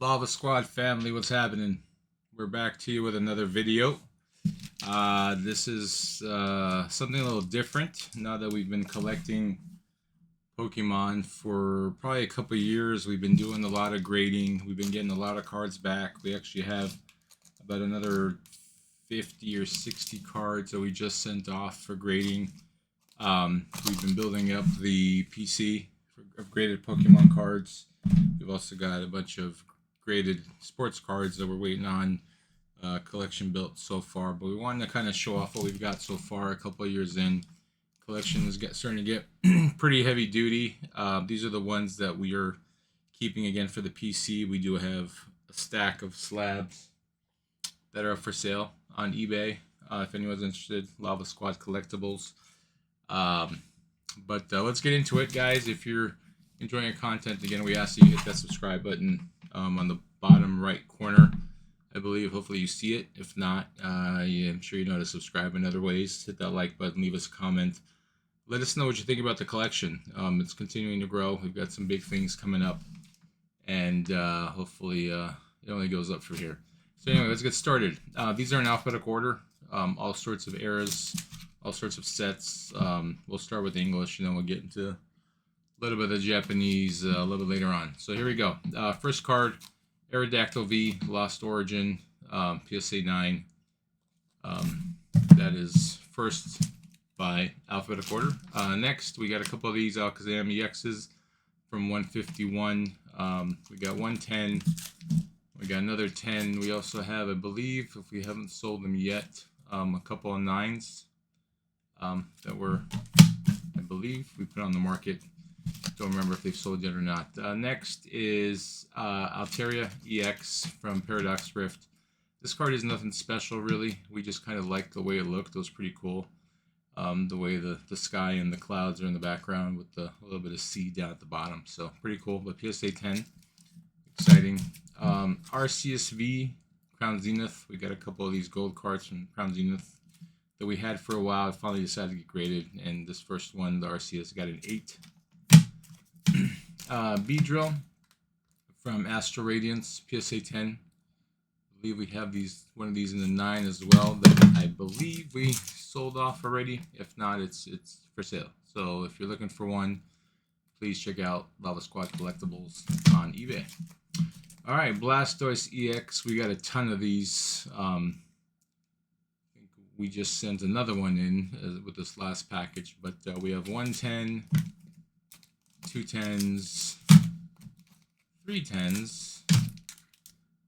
Lava Squad family, what's happening? We're back to you with another video. This is something a little different now that we've been collecting Pokemon for probably a couple of years. We've been doing a lot of grading. We've been getting a lot of cards back. We actually have about another 50 or 60 cards that we just sent off for grading. We've been building up the PC for upgraded Pokemon cards. We've also got a bunch of graded sports cards that we're waiting on collection built so far, but we wanted to kind of show off what we've got so far a couple of years in. Collection is starting to get pretty heavy duty. These are the ones that we are keeping again for the PC. We do have a stack of slabs that are up for sale on eBay. If anyone's interested, Lava Squad Collectibles. But let's get into it, guys. If you're enjoying our content, again, we ask you hit that subscribe button on the bottom right corner. I believe, hopefully you see it. If not, yeah, I'm sure you know how to subscribe in other ways. Hit that like button, leave us a comment. Let us know what you think about the collection. It's continuing to grow. We've got some big things coming up, and hopefully it only goes up from here. So anyway, let's get started. These are in alphabetical order, all sorts of eras, all sorts of sets. We'll start with English, and then we'll get into a little bit of the Japanese a little bit later on. So here we go. First card, Aerodactyl V, Lost Origin, PSA 9. That is first by alphabetical order. Next, we got a couple of these Alakazam EXs from 151. We got 110. We got another 10. We also have, I believe, if we haven't sold them yet, a couple of 9s that were, I believe, we put on the market. Don't remember if they've sold yet or not. Next is Altaria EX from Paradox Rift. This card is nothing special, really. We just kind of liked the way it looked. It was pretty cool. The way the sky and the clouds are in the background with a little bit of sea down at the bottom. So pretty cool. But PSA 10, exciting. RCSV, Crown Zenith. We got a couple of these gold cards from Crown Zenith that we had for a while. I finally decided to get graded. And this first one, the RCS, got an 8. Beedrill from Astral Radiance, PSA 10. I believe we have one of these in the 9 as well that I believe we sold off already. If not, it's for sale. So if you're looking for one, please check out Lava Squad Collectibles on eBay. All right, Blastoise EX. We got a ton of these. I think we just sent another one in with this last package, but we have 110. 2 10s, 3 10s,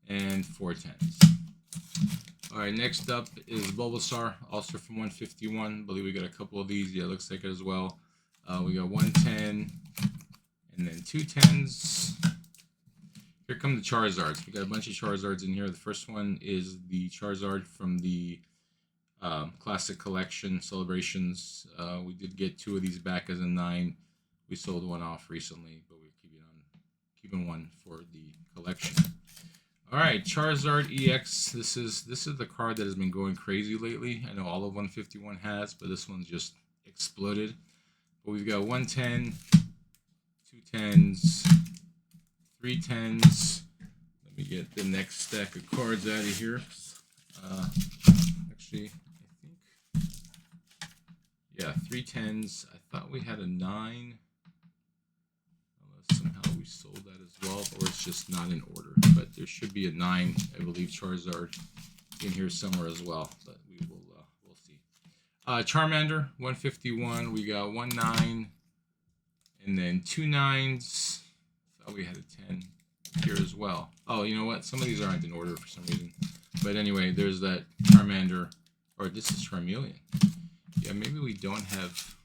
and 4 10s. All right, next up is Bulbasaur, also from 151. I believe we got a couple of these. Yeah, looks like it as well. We got 110 and then 2 10s. Here come the Charizards. We got a bunch of Charizards in here. The first one is the Charizard from the Classic Collection Celebrations. We did get 2 of these back as a 9. We sold one off recently, but we're keeping one for the collection. All right, Charizard EX. This is the card that has been going crazy lately. I know all of 151 has, but this one's just exploded. But we've got 110, 2 10s, 3 10s. Let me get the next stack of cards out of here. Actually, I think, yeah, 3 10s. I thought we had a 9. Somehow we sold that as well, or it's just not in order. But there should be a 9, I believe, Charizard in here somewhere as well. But we'll see. Charmander 151. We got 1 9, and then 2 9s. Thought we had a 10 here as well. Oh, you know what? Some of these aren't in order for some reason. But anyway, there's that Charmander, or this is Charmeleon. Yeah, maybe we don't have.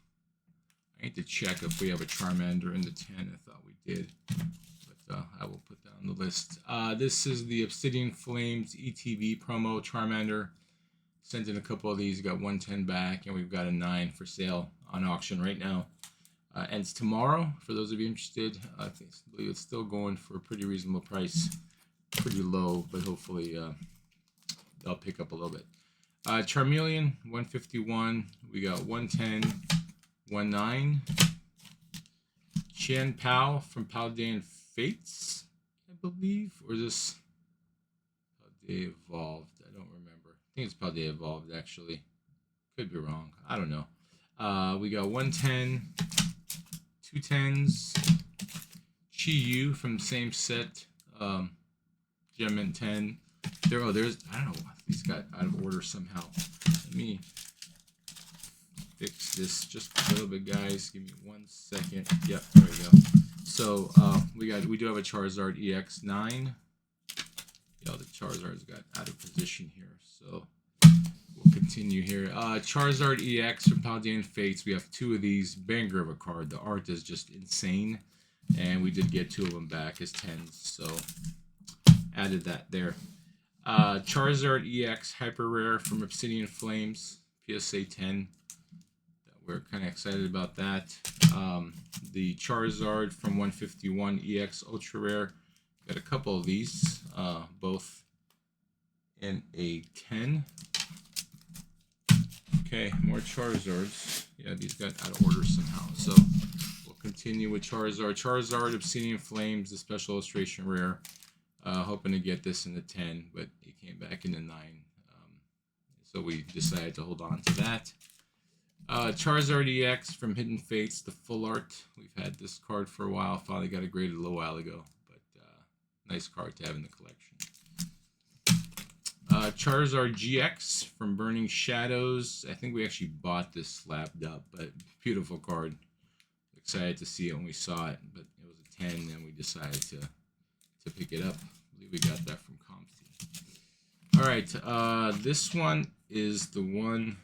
I need to check if we have a Charmander in the 10. I thought we did, but I will put that on the list. This is the Obsidian Flames ETB promo Charmander. Sent in a couple of these. Got 110 back, and we've got a 9 for sale on auction right now. Ends tomorrow. For those of you interested, I believe it's still going for a pretty reasonable price. Pretty low, but hopefully they'll pick up a little bit. Charmeleon 151. We got 110. 1 9. Qian Pao from Paldean Fates, I believe, or is this Paldea Evolved? I don't remember. I think it's Paldea Evolved, actually. Could be wrong. I don't know. We got 110, 210s, Chi-Yu from the same set, Gem 10. There's, I don't know, these got out of order somehow. Let me fix this just a little bit, guys. Give me 1 second. Yep, there we go. So we do have a Charizard EX9. Yeah, the Charizard's got out of position here, so we'll continue here. Charizard EX from Paldean Fates. We have 2 of these. Banger of a card. The art is just insane, and we did get 2 of them back as 10s, so added that there. Charizard EX Hyper Rare from Obsidian Flames, PSA 10. We're kind of excited about that. The Charizard from 151 EX Ultra Rare. Got a couple of these, both in a 10. Okay, more Charizards. Yeah, these got out of order somehow. So we'll continue with Charizard. Charizard Obsidian Flames, the special illustration rare. Hoping to get this in the 10, but it came back in the 9. So we decided to hold on to that. Charizard EX from Hidden Fates, the full art. We've had this card for a while. Finally got it graded a little while ago, but nice card to have in the collection. Charizard GX from Burning Shadows. I think we actually bought this slabbed up, but beautiful card. Excited to see it when we saw it, but it was a 10, and we decided to pick it up. I believe we got that from Comfy. All right, this one is the one.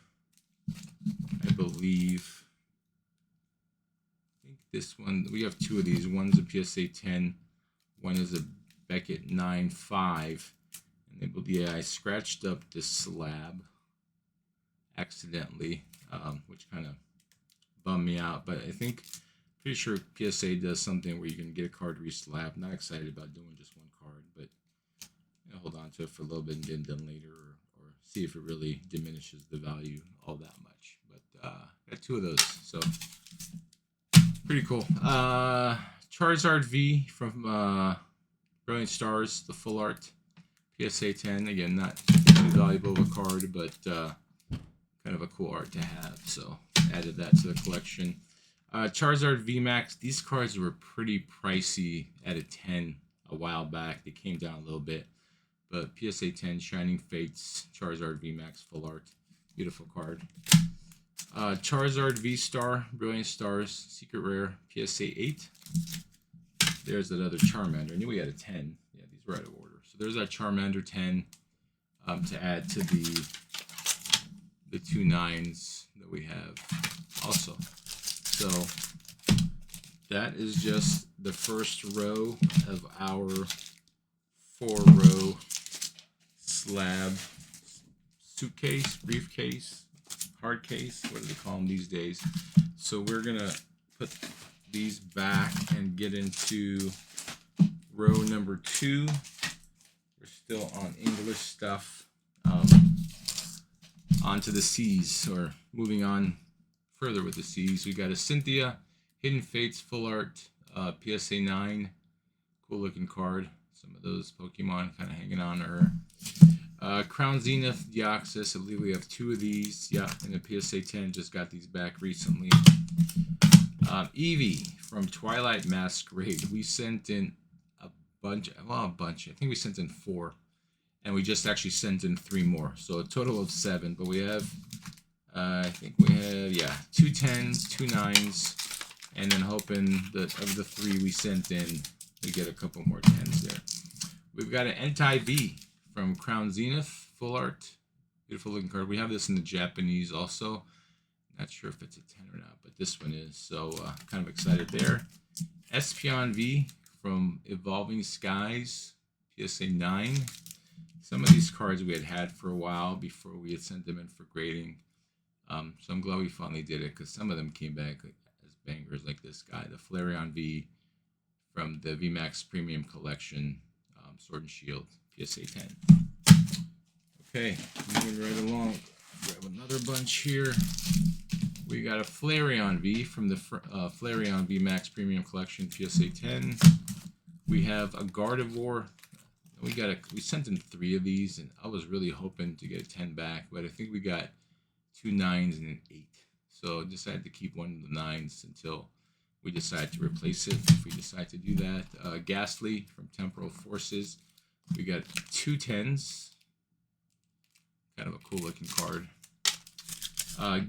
I believe. I think this one, we have 2 of these. One's a PSA 10, one is a Beckett 9.5. And I scratched up this slab accidentally, which kind of bummed me out. But I think, pretty sure PSA does something where you can get a card reslab. Not excited about doing just one card, but hold on to it for a little bit and get it done later, or see if it really diminishes the value all that much. Got 2 of those, so pretty cool. Charizard V from Brilliant Stars, the full art, PSA 10. Again, not too valuable of a card, but kind of a cool art to have, so added that to the collection. Charizard VMAX. These cards were pretty pricey at a 10 a while back. They came down a little bit, but PSA 10 Shining Fates Charizard VMAX full art. Beautiful card. Charizard V-Star, Brilliant Stars, Secret Rare, PSA 8. There's that other Charmander. I knew we had a 10. Yeah, these were out of order. So there's that Charmander 10 to add to the 2 9s that we have also. So that is just the first row of our 4-row slab suitcase, briefcase, hard case, what do they call them these days? So we're gonna put these back and get into row number 2. We're still on English stuff. Onto the C's, or moving on further with the C's. We got a Cynthia, Hidden Fates full art, PSA 9. Cool looking card. Some of those Pokemon kind of hanging on her. Crown Zenith Deoxys. I believe we have 2 of these. Yeah, and the PSA 10 just got these back recently. Eevee from Twilight Masquerade. We sent in a bunch. Well, a bunch. I think we sent in 4. And we just actually sent in 3 more. So a total of 7. But we have, I think we have, yeah, 2 10s, 2 9s. And then hoping that of the 3 we sent in, we get a couple more 10s there. We've got an Entei-V from Crown Zenith, full art. Beautiful looking card. We have this in the Japanese also. Not sure if it's a 10 or not, but this one is. So kind of excited there. Espeon V from Evolving Skies, PSA 9. Some of these cards we had for a while before we had sent them in for grading. So I'm glad we finally did it, because some of them came back as bangers, like this guy, the Flareon V from the VMAX Premium Collection, Sword and Shield, PSA 10. Okay, moving right along. Grab another bunch here. We got a Flareon V from the Flareon VMAX Premium Collection, PSA 10. We have a Gardevoir. We sent in 3 of these, and I was really hoping to get a 10 back, but I think we got 2 9s and an 8. So I decided to keep one of the 9s until we decide to replace it. If we decide to do that, Ghastly from Temporal Forces. We got 2 10s. Kind of a cool looking card.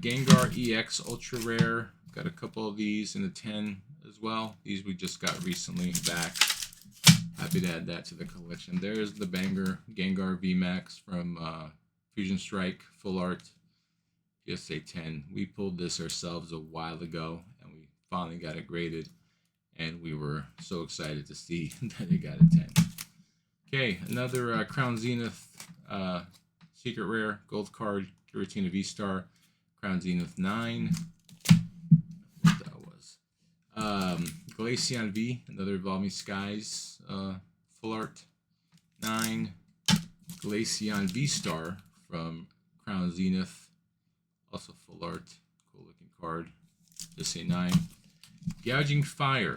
Gengar EX Ultra Rare. Got a couple of these in the 10 as well. These we just got recently back. Happy to add that to the collection. There's the banger Gengar VMAX from Fusion Strike Full Art PSA 10. We pulled this ourselves a while ago, and we finally got it graded, and we were so excited to see that it got a 10. Okay, another Crown Zenith Secret Rare Gold card, Giratina V-Star, Crown Zenith 9. What that was. Glaceon V, another Evolving Skies Full Art 9. Glaceon V-Star from Crown Zenith, also Full Art, cool looking card. This a 9. Gouging Fire,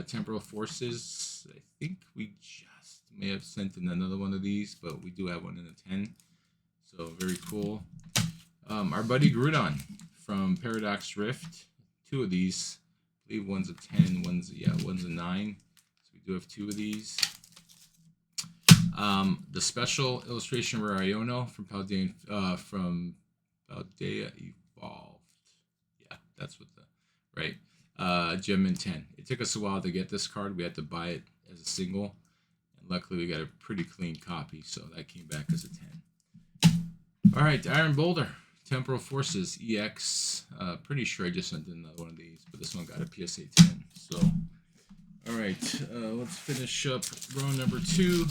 Temporal Forces. I think we just may have sent in another one of these, but we do have one in a 10. So very cool. Our buddy Groudon from Paradox Rift. 2 of these. I believe one's a 10, one's a 9. So we do have 2 of these. The special illustration rare Iono from Paldea Evolved. Yeah, that's what Gem in 10. It took us a while to get this card. We had to buy it as a single, and luckily we got a pretty clean copy, so that came back as a 10. All right, Iron Boulder, Temporal Forces EX. Pretty sure I just sent in another one of these, but this one got a PSA 10. So, all right, let's finish up row number 2.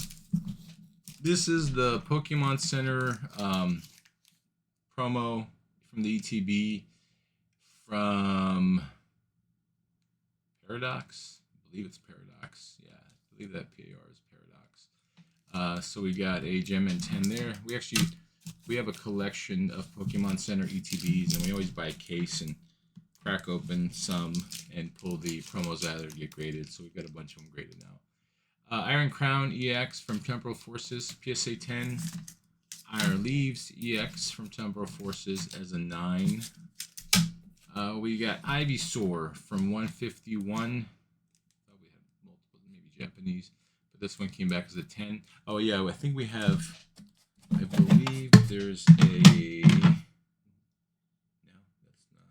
This is the Pokemon Center promo from the ETB from Paradox. I believe it's Paradox. Yeah, I believe that PAR is Paradox. So we got a Gem in 10 there. We have a collection of Pokemon Center ETBs, and we always buy a case and crack open some and pull the promos out there to get graded. So we've got a bunch of them graded now. Iron Crown EX from Temporal Forces, PSA 10. Iron Leaves EX from Temporal Forces as a 9. We got Ivysaur from 151. Thought we had multiple, maybe Japanese, but this one came back as a 10. Oh yeah, I think we have. I believe there's a. No, that's not.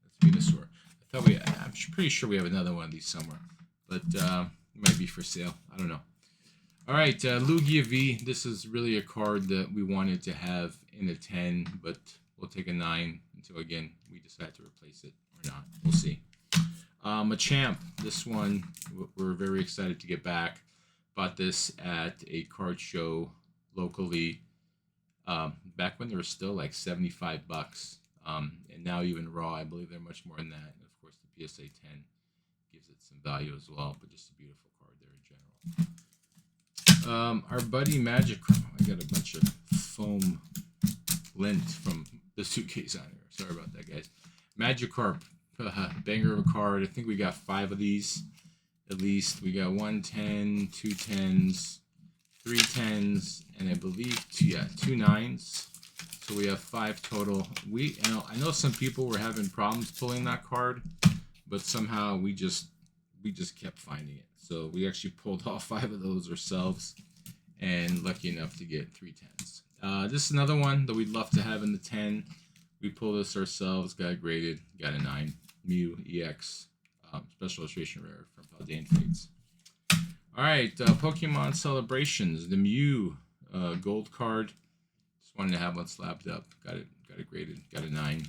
That's Venusaur. I'm pretty sure we have another one of these somewhere, but it might be for sale. I don't know. All right, Lugia V. This is really a card that we wanted to have in a 10, but we'll take a 9 until, again, we decide to replace it or not. We'll see. Machamp. This one, we're very excited to get back. Bought this at a card show locally back when they were still like $75. And now even raw, I believe they're much more than that. And, of course, the PSA 10 gives it some value as well, but just a beautiful card there in general. Our buddy Magikarp. I got a bunch of foam lint from the suitcase on here. Sorry about that, guys. Magikarp, banger of a card. I think we got 5 of these at least. We got 1 10, 2 10s, 3 10s, and I believe 2 9s. So we have 5 total. I know some people were having problems pulling that card, but somehow we just kept finding it. So we actually pulled all 5 of those ourselves, and lucky enough to get 3 10s. This is another one that we'd love to have in the 10. We pulled this ourselves, got it graded, got a 9. Mew EX, special illustration rare from Paldea Fates. All right, Pokemon Celebrations, the Mew gold card. Just wanted to have one slapped up. Got it graded, got a 9.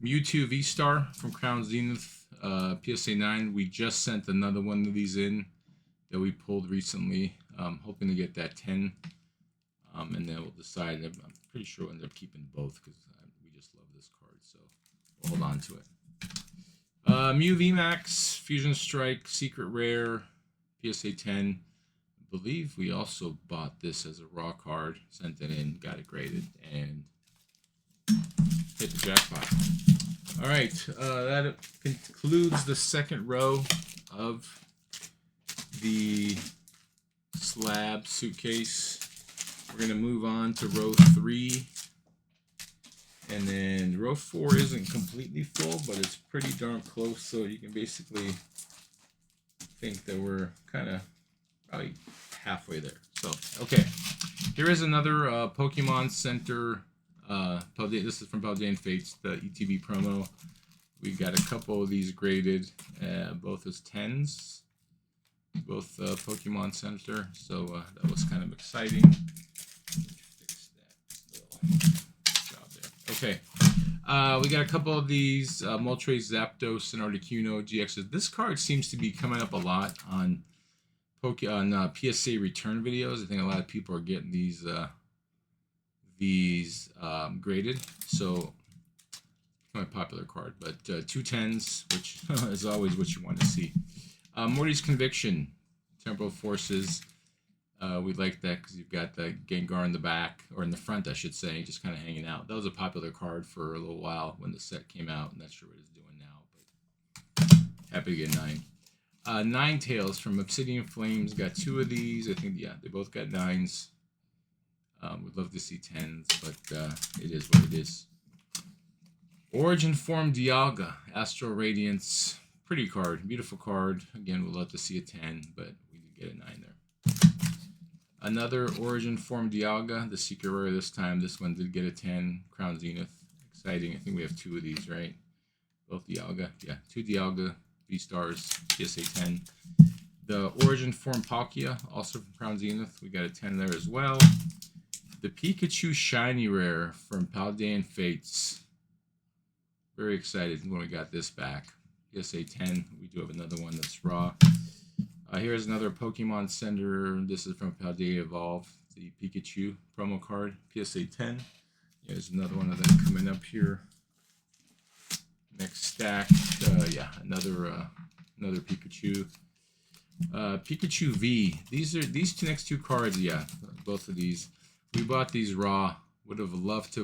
Mewtwo V-Star from Crown Zenith. PSA 9, we just sent another one of these in that we pulled recently, hoping to get that 10, and then we'll decide. I'm pretty sure we'll end up keeping both because we just love this card, so we'll hold on to it. Mew VMAX, Fusion Strike, Secret Rare, PSA 10. I believe we also bought this as a raw card, sent it in, got it graded, and hit the jackpot. All right, that concludes the second row of the slab suitcase. We're going to move on to row 3. And then row 4 isn't completely full, but it's pretty darn close. So you can basically think that we're kind of probably halfway there. So, okay. Here is another Pokemon Center. This is from Paldean Fates, the ETB promo. We got a couple of these graded, both as 10s. Both Pokemon Center. So that was kind of exciting. Fix that little job there. Okay. We got a couple of these Moltres, Zapdos, and Articuno GXs. This card seems to be coming up a lot on PSA return videos. I think a lot of people are getting these graded. So my popular card, but 2 10s, which is always what you want to see. Morty's Conviction, Temporal Forces. We like that because you've got the Gengar in the back, or in the front, I should say, just kind of hanging out. That was a popular card for a little while when the set came out. I'm not sure what it's doing now, but happy to get 9. Ninetales from Obsidian Flames. Got 2 of these. I think, yeah, they both got 9s. Would love to see 10s, but it is what it is. Origin Form Dialga, Astral Radiance. Pretty card, beautiful card. Again, we'd love to see a 10, but we did get a 9 there. Another Origin Form Dialga, the Secret Rare this time. This one did get a 10. Crown Zenith, exciting. I think we have 2 of these, right? Both Dialga, yeah, 2 Dialga V-Stars, PSA 10. The Origin Form Palkia, also from Crown Zenith. We got a 10 there as well. The Pikachu Shiny Rare from Paldean Fates. Very excited when we got this back. PSA 10. We do have another one that's raw. Here's another Pokemon Center. This is from Paldea Evolve, the Pikachu promo card, PSA 10. Here's another one of them coming up here. Next stack, yeah, another Pikachu. Pikachu V. These next 2 cards, yeah, both of these. We bought these raw. Would have loved to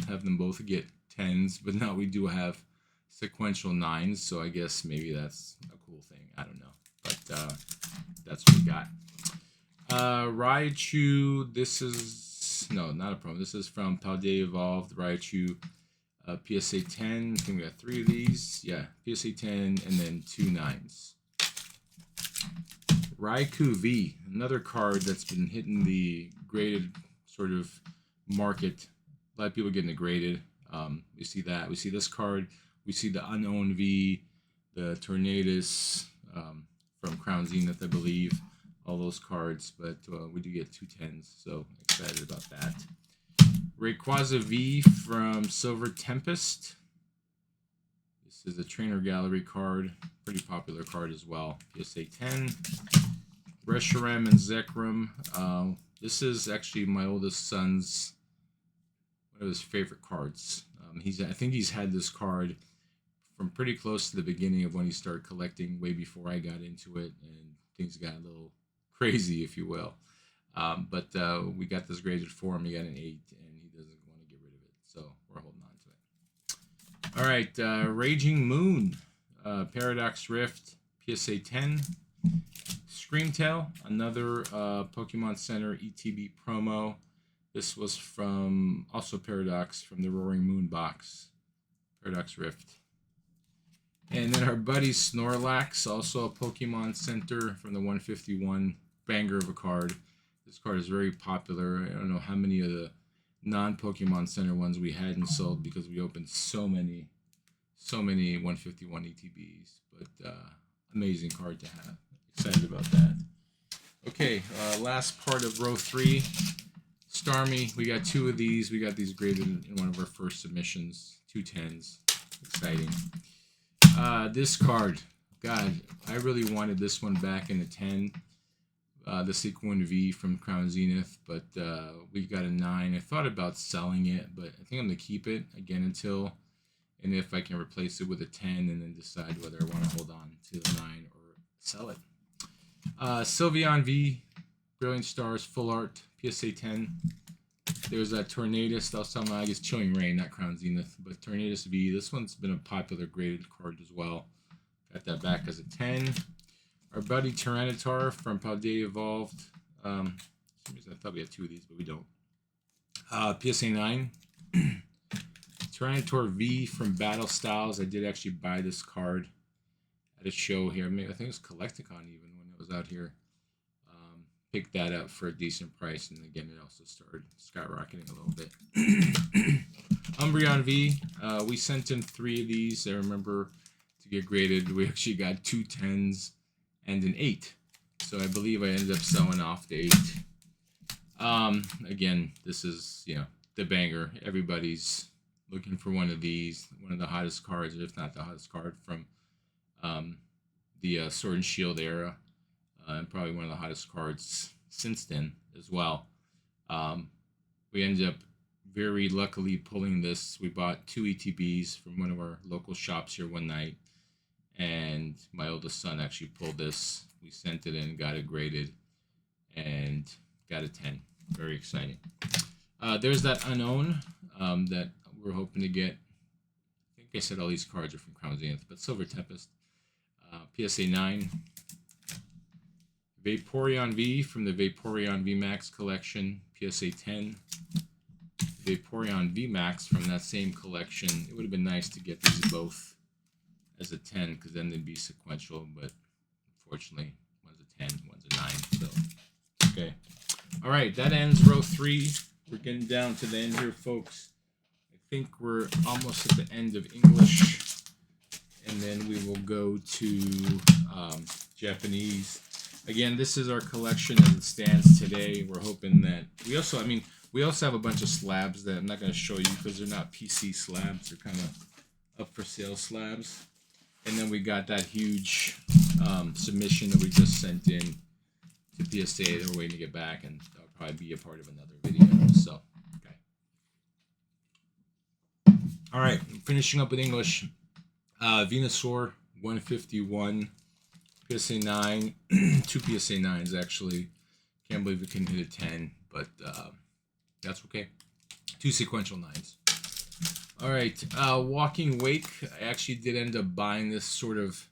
have them both get 10s, but now we do have sequential 9s, so I guess maybe that's a cool thing. I don't know, but that's what we got. Raichu. This is not a promo. This is from Paldea Evolved Raichu, PSA 10. I think we got 3 of these. Yeah, PSA 10 and then 2 9s. Raikou V, another card that's been hitting the graded sort of market. A lot of people getting it graded. We see that. We see this card. We see the Unknown V, the Tornadus from Crown Zenith, I believe. All those cards, but we do get 2 10s, so excited about that. Rayquaza V from Silver Tempest. This is a Trainer Gallery card. Pretty popular card as well. PSA 10. Reshiram and Zekrom. This is actually my oldest son's one of his favorite cards. I think he's had this card from pretty close to the beginning of when he started collecting, way before I got into it, and things got a little crazy, if you will. But we got this graded for him. He got an 8, and he doesn't want to get rid of it, so we're holding on to it. All right, Raging Moon, Paradox Rift, PSA 10. Screamtail, another Pokemon Center ETB promo. This was from also Paradox, from the Roaring Moon box, Paradox Rift. And then our buddy Snorlax, also a Pokemon Center from the 151, banger of a card. This card is very popular. I don't know how many of the non-Pokemon Center ones we hadn't sold because we opened so many 151 ETBs. But amazing card to have. Excited about that. Okay, last part of row 3. Starmie, we got 2 of these. We got these graded in one of our first submissions. 2 10s. Exciting. This card, God, I really wanted this one back in the 10. The Sequin V from Crown Zenith, but we got a 9. I thought about selling it, but I think I'm going to keep it again until, and if I can replace it with a 10 and then decide whether I want to hold on to the 9 or sell it. Sylveon V, Brilliant Stars, Full Art, PSA 10. There's a Tornadus. That was something, I guess, Chilling Rain, not Crown Zenith, but Tornadus V. This one's been a popular graded card as well. Got that back as a 10. Our buddy Tyranitar from Paldea Evolved. For some reason I thought we had 2 of these, but we don't. PSA 9. Tyranitar V from Battle Styles. I did actually buy this card at a show here. Maybe, I think it was Collecticon even when it was out here. Picked that up for a decent price, and again, it also started skyrocketing a little bit. Umbreon V. We sent in 3 of these. I remember to get graded. We actually got 2 10s and an 8. So I believe I ended up selling off the 8. Again, this is, you know, the banger. Everybody's looking for one of these, one of the hottest cards, if not the hottest card from the Sword and Shield era, and probably one of the hottest cards since then as well. We ended up very luckily pulling this. We bought 2 ETBs from one of our local shops here one night, and my oldest son actually pulled this. We sent it in, got it graded, and got a 10. Very exciting. There's that unknown that we're hoping to get. I think I said all these cards are from Crown Zenith, but Silver Tempest. PSA 9. Vaporeon V from the Vaporeon VMAX collection. PSA 10. Vaporeon VMAX from that same collection. It would have been nice to get these both as a 10, because then they'd be sequential, but unfortunately, one's a 10, one's a 9. So, okay. All right, that ends row 3. We're getting down to the end here, folks. I think we're almost at the end of English, and then we will go to Japanese. Again, this is our collection as it stands today. We're hoping that we also have a bunch of slabs that I'm not going to show you because they're not PC slabs. They're kind of up for sale slabs. And then we got that huge submission that we just sent in to PSA that we're waiting to get back, and that'll probably be a part of another video. So, okay. All right, finishing up with English. Venusaur 151, PSA 9, 2 PSA 9s actually. Can't believe we couldn't hit a 10, but that's okay. 2 sequential 9s. All right, Walking Wake. I actually did end up buying this sort of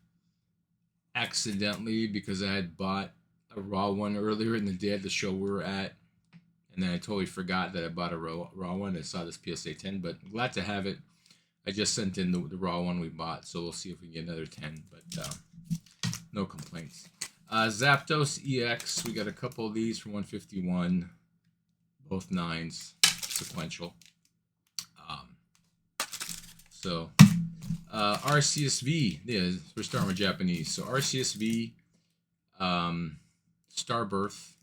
accidentally because I had bought a raw one earlier in the day at the show we were at, and then I totally forgot that I bought a raw one. I saw this PSA 10, but I'm glad to have it. I just sent in the raw one we bought, so we'll see if we can get another 10, but no complaints. Zapdos EX, we got a couple of these from 151, both 9s, sequential. RCSV, yeah, we're starting with Japanese. So RCSV, Starbirth,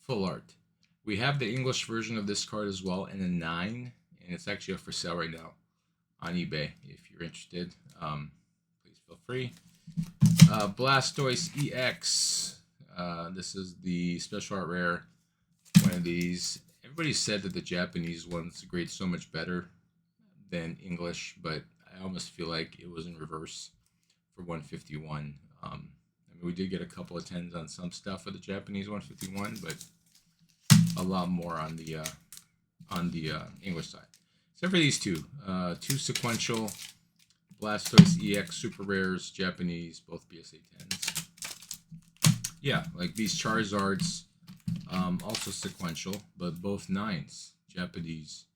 full art. We have the English version of this card as well in a 9, and it's actually up for sale right now on eBay. If you're interested, please feel free. Blastoise EX, this is the special art rare, one of these. Everybody said that the Japanese ones grade so much better than English, but I almost feel like it was in reverse for 151. I mean, we did get a couple of 10s on some stuff with the Japanese 151, but a lot more on the English side. Except for these 2, 2 sequential Blastoise EX super rares, Japanese, both PSA 10s. Yeah, like these Charizards, also sequential, but both 9s, Japanese.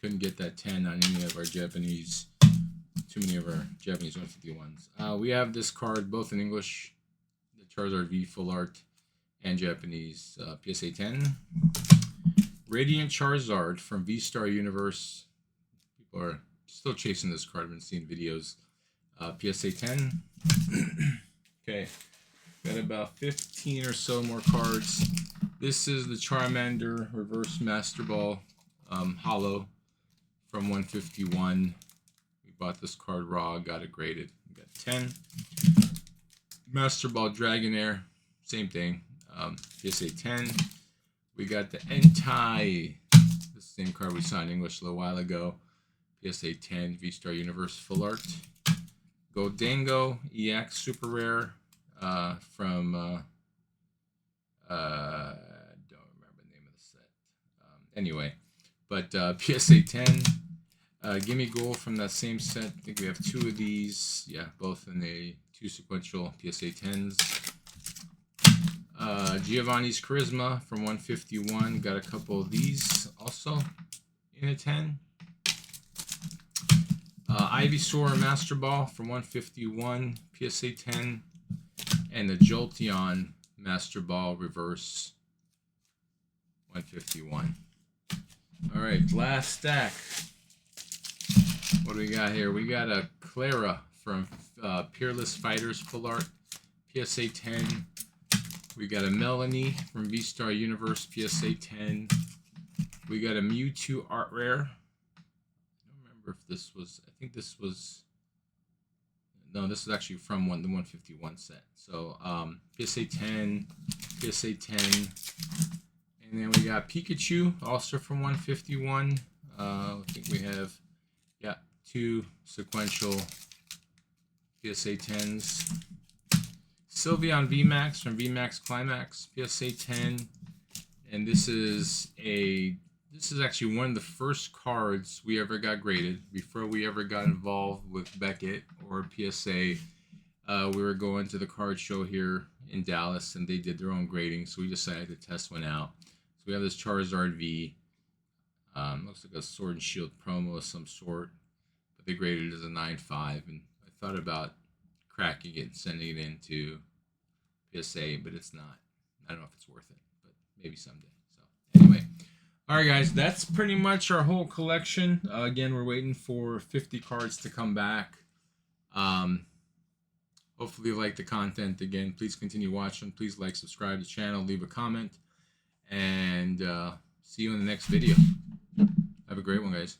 Couldn't get that 10 on any of our Japanese, too many of our Japanese 151s. We have this card both in English, the Charizard V full art, and Japanese, PSA 10. Radiant Charizard from V-Star Universe. People are still chasing this card. I've been seeing videos. PSA 10. Okay, got about 15 or so more cards. This is the Charmander Reverse Master Ball Hollow from 151. We bought this card raw, got it graded. We got 10. Master Ball Dragonair, same thing. PSA 10. We got the Entei, the same card we saw in English a little while ago. PSA 10, V-Star Universe full art. Goldango EX super rare from don't remember the name of the set. Anyway, but PSA 10, Gimme Goal from that same set. I think we have 2 of these. Yeah, both in the 2 sequential PSA 10s. Giovanni's Charisma from 151. Got a couple of these also in a 10. Ivysaur Master Ball from 151 PSA 10. And the Jolteon Master Ball Reverse 151. All right, last stack. What do we got here? We got a Clara from Peerless Fighters Full Art PSA 10. We got a Melanie from V-Star Universe PSA 10. We got a Mewtwo Art Rare. I don't remember if this was, I think this was, no, this is actually from the 151 set. So PSA 10, PSA 10. And then we got Pikachu, also from 151. I think we have, yeah, 2 sequential PSA 10s. Sylveon VMAX from VMAX Climax, PSA 10. And this is actually one of the first cards we ever got graded. Before we ever got involved with Beckett or PSA, we were going to the card show here in Dallas, and they did their own grading, so we decided to test one out. So we have this Charizard V. Looks like a Sword and Shield promo of some sort, but they graded it as a 9.5, and I thought about cracking it and sending it into PSA, but it's not. I don't know if it's worth it, but maybe someday. So anyway, all right, guys, that's pretty much our whole collection. Again, we're waiting for 50 cards to come back. Hopefully you like the content. Again, please continue watching. Please like, subscribe to the channel, leave a comment, and see you in the next video. Have a great one, guys.